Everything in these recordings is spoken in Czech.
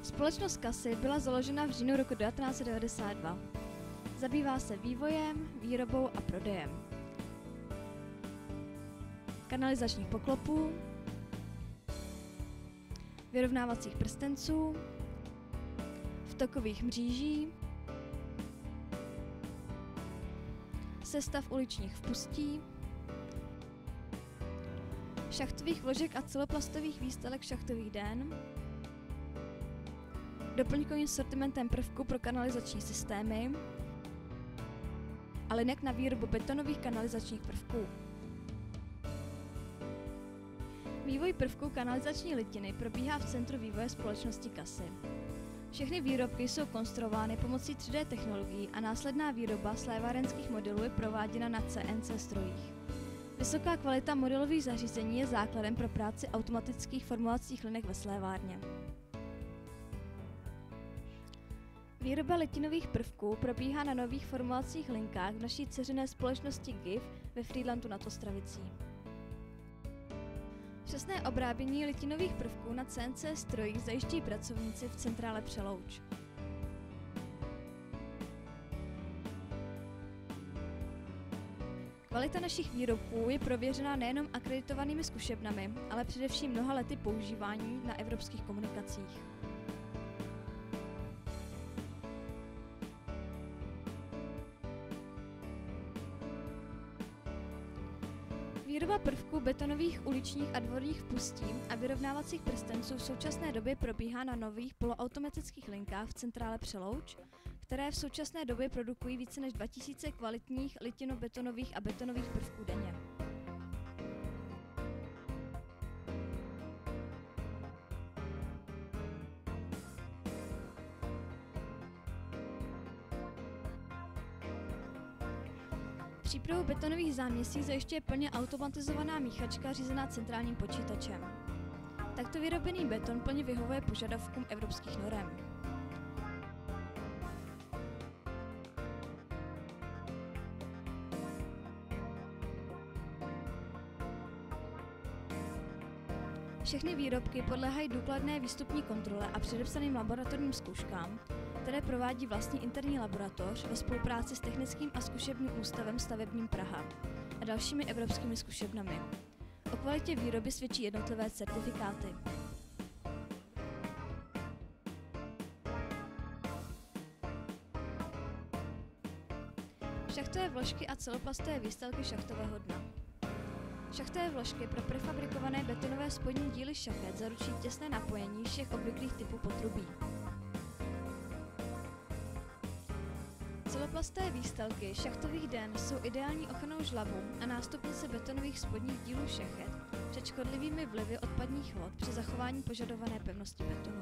Společnost Casy byla založena v říjnu roku 1992. Zabývá se vývojem, výrobou a prodejem kanalizačních poklopů, vyrovnávacích prstenců, vtokových mříží, sestav uličních vpustí, šachtových vložek a celoplastových výstelek šachtových den, doplňkovým sortimentem prvků pro kanalizační systémy a linek na výrobu betonových kanalizačních prvků. Vývoj prvků kanalizační litiny probíhá v centru vývoje společnosti Casy. Všechny výrobky jsou konstruovány pomocí 3D technologií a následná výroba slévárenských modelů je prováděna na CNC strojích. Vysoká kvalita modelových zařízení je základem pro práci automatických formovacích linek ve slévárně. Výroba litinových prvků probíhá na nových formovacích linkách v naší dceřiné společnosti GIF ve Frýdlantu nad Ostravicí. Přesné obrábění litinových prvků na CNC strojích zajišťují pracovníci v centrále Přelouč. Kvalita našich výrobků je prověřena nejenom akreditovanými zkušebnami, ale především mnoha lety používání na evropských komunikacích. Výroba prvků betonových uličních a dvorních vpustí a vyrovnávacích prstenců v současné době probíhá na nových poloautomatických linkách v centrále Přelouč, které v současné době produkují více než 2000 kvalitních litinobetonových a betonových prvků denně. Přípravu betonových záměsí zajišťuje plně automatizovaná míchačka řízená centrálním počítačem. Takto vyrobený beton plně vyhovuje požadavkům evropských norem. Všechny výrobky podléhají důkladné výstupní kontrole a předepsaným laboratorním zkouškám, které provádí vlastní interní laboratoř ve spolupráci s Technickým a zkušebním ústavem stavebním Praha a dalšími evropskými zkušebnami. O kvalitě výroby svědčí jednotlivé certifikáty. Šachtové vložky a celoplastové výstelky šachtového dna. Šachtové vložky pro prefabrikované betonové spodní díly šachet zaručí těsné napojení všech obvyklých typů potrubí. Celoplastové výstelky šachtových den jsou ideální ochrannou žlabu a nástupnice betonových spodních dílů šachet před škodlivými vlivy odpadních vod při zachování požadované pevnosti betonu.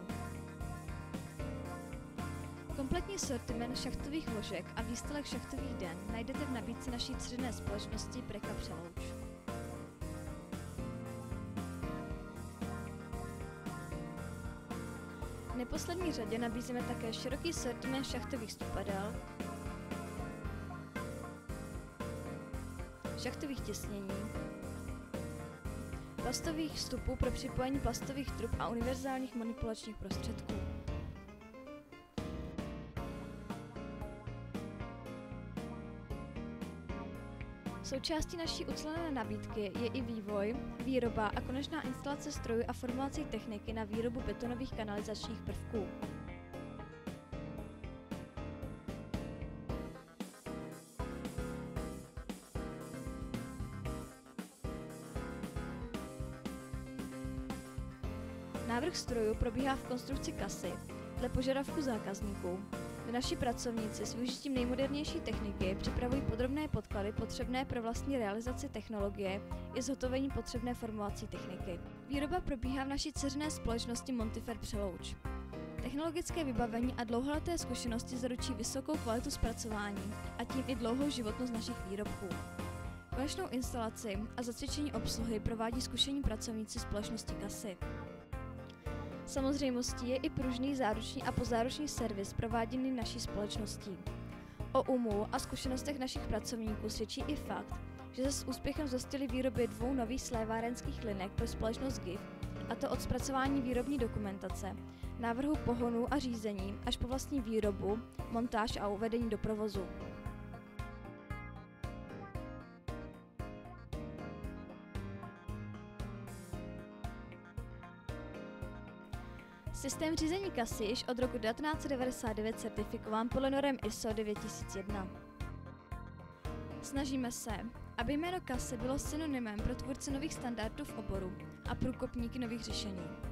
Kompletní sortiment šachtových vložek a výstelek šachtových den najdete v nabídce naší dceřiné společnosti Preka Přelouč. V neposlední řadě nabízíme také široký sortiment šachtových stupadel, šachtových těsnění, plastových vstupů pro připojení plastových trub a univerzálních manipulačních prostředků. Součástí naší ucelené nabídky je i vývoj, výroba a konečná instalace strojů a formovací techniky na výrobu betonových kanalizačních prvků. Návrh strojů probíhá v konstrukci Casy dle požadavku zákazníků, kde naši pracovníci s využitím nejmodernější techniky připravují podrobné podklady potřebné pro vlastní realizaci technologie i zhotovení potřebné formovací techniky. Výroba probíhá v naší dceřiné společnosti Montifer Přelouč. Technologické vybavení a dlouholeté zkušenosti zaručí vysokou kvalitu zpracování a tím i dlouhou životnost našich výrobků. Konečnou instalaci a zacvičení obsluhy provádí zkušení pracovníci společnosti Casy. Samozřejmostí je i pružný záruční a pozáruční servis prováděný naší společností. O úmu a zkušenostech našich pracovníků svědčí i fakt, že se s úspěchem zhostili výroby 2 nových slévárenských linek pro společnost GIF, a to od zpracování výrobní dokumentace, návrhu pohonu a řízení až po vlastní výrobu, montáž a uvedení do provozu. Systém řízení kasy již od roku 1999 certifikován podle norem ISO 9001. Snažíme se, aby jméno kasy bylo synonymem pro tvůrce nových standardů v oboru a průkopníky nových řešení.